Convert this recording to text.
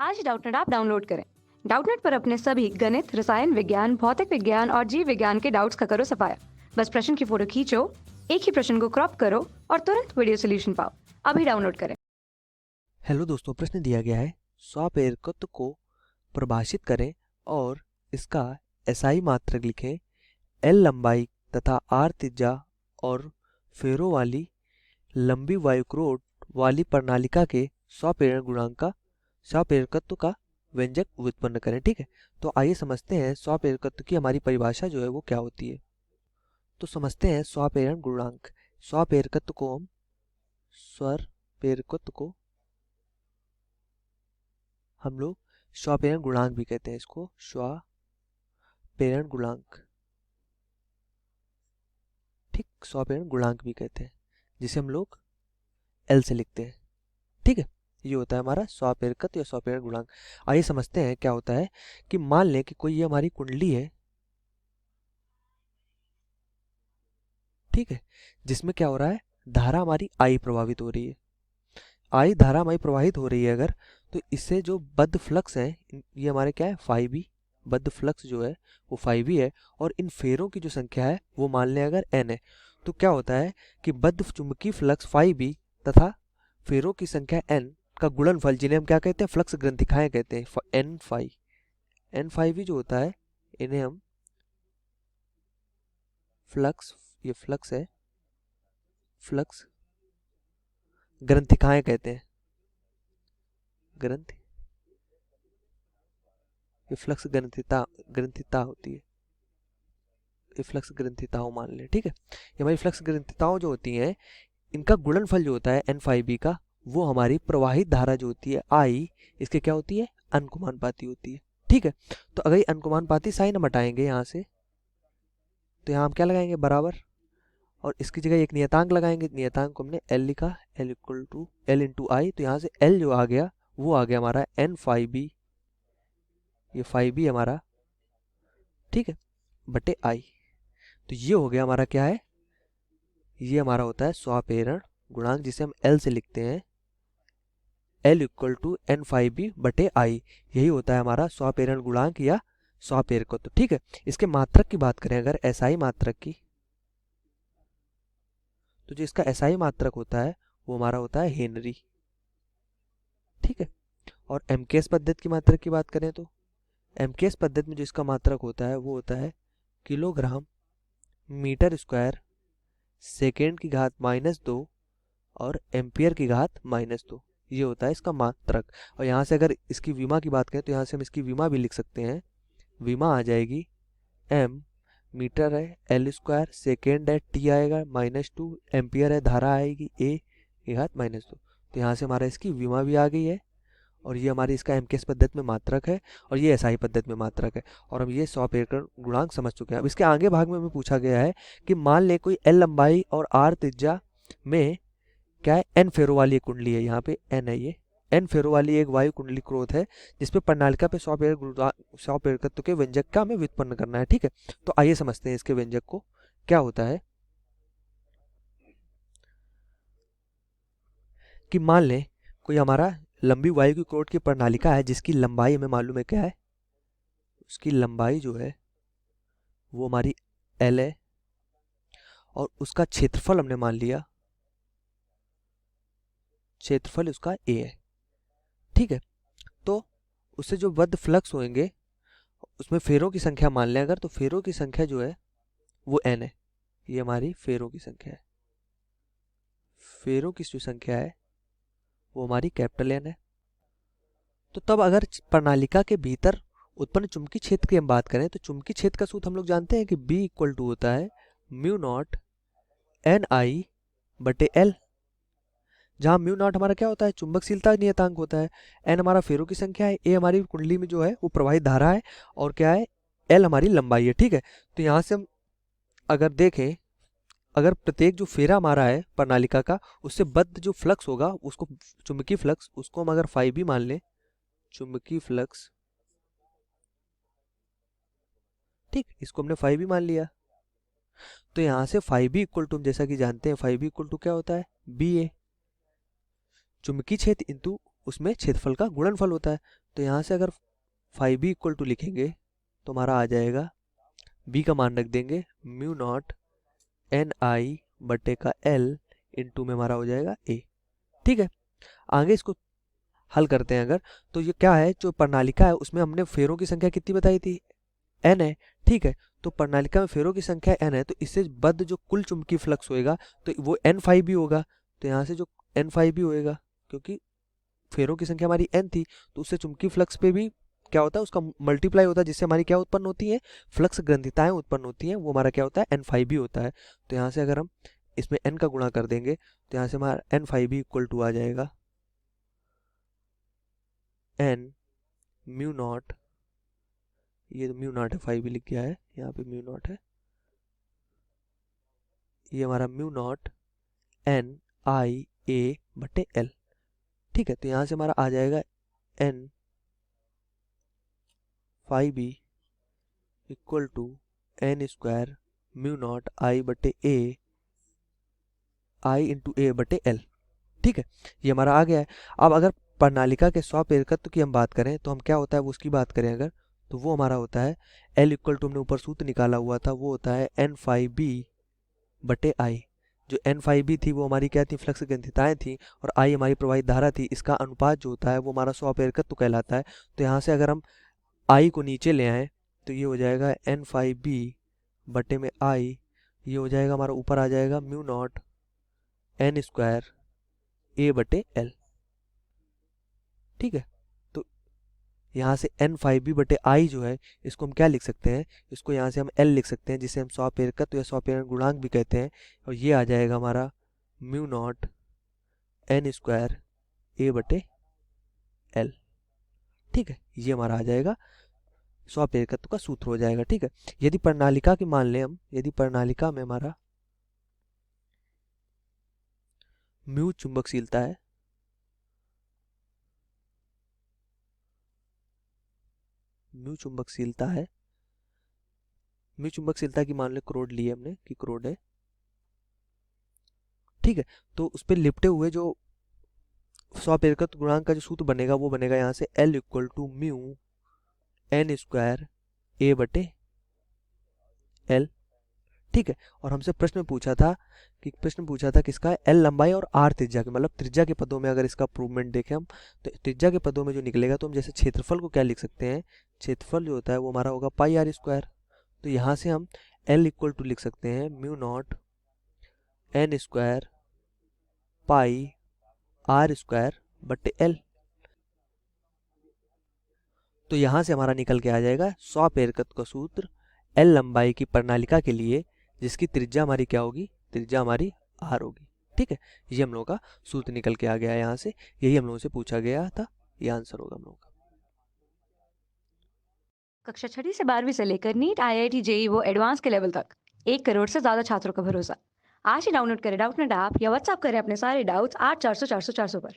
आज Doubtnut app download करें। Doubtnut पर अपने सभी गणित, रसायन विज्ञान, भौतिक विज्ञान और जीव विज्ञान के डाउट्स का करो सफाया। बस प्रश्न की फोटो खींचो, एक ही प्रश्न को क्रॉप करो और तुरंत वीडियो सोल्यूशन पाओ। अभी डाउनलोड करें। हेलो दोस्तों, प्रश्न दिया गया है स्वापेरकत्व को परिभाषित करें और इसका एसआई मात्रक लिखें। एल लंबाई तथा आर त्रिज्या और फेरो वाली लंबी वायुक्रोट वाली प्रणालिका के स्वापेरण गुणांक का स्वापेरकत्व का व्यंजक व्युत्पन्न करें। ठीक है, तो आइए समझते हैं स्वापेरकत्व की हमारी परिभाषा जो है वो क्या होती है। तो समझते हैं स्वापेरण गुणांक। स्वापेरकत्व को हम हम लोग स्वापेरण गुणांक भी कहते हैं। इसको स्वापेरण गुणांक, ठीक, स्वापेरण गुणांक भी कहते हैं, जिसे हम लोग एल से लिखते हैं। ठीक है, ये होता है हमारा स्वापेरकत्व या स्वापेरण गुणांक। आइए समझते हैं क्या होता है कि मान लें कि कोई ये हमारी कुंडली है, ठीक है, जिसमें क्या हो रहा है, धारा हमारी आई प्रभावित हो रही है। आई धारा हमारी प्रवाहित हो रही है अगर, तो इससे जो बद्ध फ्लक्स है ये हमारे क्या है, फाई बी। बद्ध फ्लक्स जो है वो फाई बी है, और इन फेरों की जो संख्या है वो मान लें अगर एन है, तो क्या होता है कि बद्ध चुंबकीय फ्लक्स फाई बी तथा फेरों की संख्या एन का गुणनफल, जिन्हें हम क्या कहते हैं, फ्लक्स ग्रंथिकाएं कहते हैं, एन फाई बी जो होता है, इन्हें हम फ्लक्स, ये फ्लक्स है, फ्लक्स ग्रंथिकाएं कहते हैं। ग्रंथि, ये फ्लक्स ग्रंथिता होती है, ये फ्लक्स ग्रंथिताओं मान ले। ठीक है, ये हमारी फ्लक्स ग्रंथिताओं जो होती हैं, इनका गुणनफल जो होता है एन फाई बी का, वो हमारी प्रवाहित धारा जो होती है आई, इसके क्या होती है, अनुकमानुपाती होती है। ठीक है, तो अगर ये अनुकमानुपाती साइन हम हटाएंगे यहाँ से, तो यहाँ हम क्या लगाएंगे, बराबर, और इसकी जगह एक नियतांक लगाएंगे। नियतांक को हमने एल लिखा, L equal to L into I, तो यहाँ से एल जो आ गया वो आ गया हमारा एन फाई बी, ये फाई बी हमारा, ठीक है, बटे आई। तो ये हो गया हमारा क्या है, ये हमारा होता है स्वापेरण गुणांक, जिसे हम एल से लिखते हैं, L equal to N five B बटे आई। यही होता है हमारा स्वापेरण गुणांक या स्वापेरकत्व। तो ठीक है, इसके मात्रक की बात करें अगर, एसआई मात्रक की, तो जो इसका एसआई मात्रक होता है वो हमारा होता है हेनरी। ठीक है, और एमकेएस पद्धति की मात्रक की बात करें तो एमकेएस पद्धति में जो इसका मात्रक होता है वो होता है किलोग्राम मीटर स्क्वायर सेकेंड की घात -2 और एम्पियर की घात -2। ये होता है इसका मात्रक। और यहाँ से अगर इसकी विमा की बात करें तो यहाँ से हम इसकी विमा भी लिख सकते हैं। विमा आ जाएगी एम मीटर है, एल स्क्वायर, सेकेंड है, टी आएगा -2, एम्पियर है, धारा आएगी ए की घात -2। तो यहाँ से हमारा इसकी विमा भी आ गई है, और ये हमारी इसका एमकेएस पद्धति में मात्रक है, और ये एसआई पद्धति में मात्रक है। और हम ये स्वापेरण गुणांक समझ चुके हैं। अब इसके आगे भाग में हमें पूछा गया है कि मान ले कोई एल लंबाई और आर त्रिज्या में क्या है, एन फेरो वाली एक कुंडली है, यहाँ पे एन है, ये एन फेरो वाली एक वायु कुंडली क्रोध है, जिसपे प्रणालिका पे स्वापेरकत्व के व्यंजक का हमें व्युत्पन्न करना है। ठीक है, तो आइए समझते हैं इसके व्यंजक को क्या होता है। कि मान लें कोई हमारा लंबी वायु की क्रोध की प्रणालिका है, जिसकी लंबाई हमें मालूम है क्या है, उसकी लंबाई जो है वो हमारी एल है, और उसका क्षेत्रफल हमने मान लिया, क्षेत्रफल उसका ए है। ठीक है, तो उससे जो बद्ध फ्लक्स होंगे उसमें फेरों की संख्या मान लें अगर, तो फेरों की संख्या जो है वो एन है। ये हमारी फेरों की संख्या है, फेरों की जो संख्या है वो हमारी कैपिटल एन है। तो तब अगर प्रणालिका के भीतर उत्पन्न चुंबकीय क्षेत्र की हम बात करें, तो चुंबकीय क्षेत्र का सूत्र हम लोग जानते हैं कि B इक्वल टू होता है म्यू नॉट एन आई बटे एल, जहां म्यू नॉट हमारा क्या होता है, चुंबकशीलता नियतांक होता है, एन हमारा फेरों की संख्या है, ए हमारी कुंडली में जो है वो प्रवाहित धारा है, और क्या है, एल हमारी लंबाई है। ठीक है, तो यहाँ से हम अगर देखें, अगर प्रत्येक जो फेरा हमारा है प्रणालिका का, उससे बद्ध जो फ्लक्स होगा, उसको चुंबकीय फ्लक्स, उसको हम अगर फाइव भी मान लें, चुंबकीय फ्लक्स, ठीक, इसको हमने फाइव भी मान लिया, तो यहाँ से फाइव बी इक्वल टू, जैसा कि जानते हैं फाइव बी इक्वल टू क्या होता है, बी ए, चुंबकीय क्षेत्र इंटू उसमें क्षेत्रफल का गुणनफल होता है। तो यहाँ से अगर 5b इक्वल टू लिखेंगे तो हमारा आ जाएगा, b का मान रख देंगे म्यू नॉट एन आई बटे का l इंटू में हमारा हो जाएगा a। ठीक है, आगे इसको हल करते हैं अगर, तो ये क्या है, जो प्रणालिका है उसमें हमने फेरों की संख्या कितनी बताई थी, n है। ठीक है, तो प्रणालिका में फेरों की संख्या n है, तो इससे बद्ध जो कुल चुंबकीय फ्लक्स होएगा तो वो n भी होगा। तो यहाँ से जो n भी होएगा, क्योंकि फेरों की संख्या हमारी n थी, तो उससे चुंबकीय फ्लक्स पे भी क्या होता है, उसका मल्टीप्लाई होता है, जिससे हमारी क्या उत्पन्न होती है, फ्लक्स ग्रंथिताएं उत्पन्न होती हैं, वो हमारा क्या होता है, n भी होता है। तो यहाँ से अगर हम इसमें n का गुणा कर देंगे तो यहाँ से हमारा n भी इक्वल टू आ जाएगा n म्यू नॉट, ये तो म्यू नॉट है, 5 भी लिख गया है, यहाँ पे म्यू नॉट है, ये हमारा म्यू नॉट एन आई ए बटे एल। ठीक है, तो यहाँ से हमारा आ जाएगा n 5b equal to n square mu naught I बटे ए आई इंटू ए बटे एल। ठीक है, ये हमारा आ गया है। अब अगर प्रणालिका के स्वप्रेरकत्व की हम बात करें तो हम क्या होता है वो उसकी बात करें अगर, तो वो हमारा होता है L इक्वल टू, हमने ऊपर सूत्र निकाला हुआ था, वो होता है n5b बटे आई। जो n5b थी वो हमारी क्या थी, फ्लक्स ग्रंथिताएं थी, और आई हमारी प्रवाहित धारा थी। इसका अनुपात जो होता है वो हमारा स्वप्रेरकत्व कहलाता है। तो यहाँ से अगर हम आई को नीचे ले आए तो ये हो जाएगा n5b बटे में आई, ये हो जाएगा हमारा ऊपर आ जाएगा mu nought N square A बटे एल। ठीक है, तो यहाँ से n5b बटे आई जो है इसको हम क्या लिख सकते हैं, इसको यहाँ से हम l लिख सकते हैं, जिसे हम स्वप्रेरकत्व या स्वप्रेरण गुणांक भी कहते हैं, और ये आ जाएगा हमारा mu nought N square A बटे एल। ठीक है, ये हमारा आ जाएगा स्वप्रेरकत्व का सूत्र हो जाएगा। ठीक है, यदि प्रणालिका की मान लें हम, यदि प्रणालिका में हमारा म्यू चुंबकशीलता है, म्यू चुंबकशीलता है, म्यू चुंबकशीलता की मान लो करोड़ ली है हमने कि करोड़ है। ठीक है, तो उस पर लिपटे हुए जो स्वप्रेरकत्व गुणांक का जो सूत्र बनेगा वो बनेगा यहाँ से L equal to mu N square A बटे एल। ठीक है, और हमसे प्रश्न पूछा था किसका, L लंबाई और R त्रिज्या के, मतलब त्रिज्या के पदों में अगर इसका प्रूवमेंट देखें हम, तो त्रिज्या के पदों में जो निकलेगा, तो हम जैसे क्षेत्रफल को क्या लिख सकते हैं, क्षेत्रफल जो होता है वो हमारा होगा पाई आर स्क्वायर। तो यहाँ से हम L इक्वल टू लिख सकते हैं mu nought N square pi R square बटे एल। तो यहाँ से हमारा निकल के आ जाएगा स्वप्रेरकत्व का सूत्र L लंबाई की प्रणालिका के लिए, जिसकी त्रिज्या हमारी क्या होगी, त्रिज्या हमारी R होगी। ठीक है, ये हम लोगों का सूत्र निकल के आ गया है यहाँ से, यही हम लोगों से पूछा गया था, ये आंसर होगा हम लोगों का। कक्षा 6वीं से 12वीं से लेकर नीट IIT JEE वो एडवांस के लेवल तक 1 करोड़ से ज्यादा छात्रों का भरोसा। आज ही डाउनलोड करें डाउटनेट ऐप या व्हाट्सएप करें अपने सारे डाउट्स 8400 400 400 पर।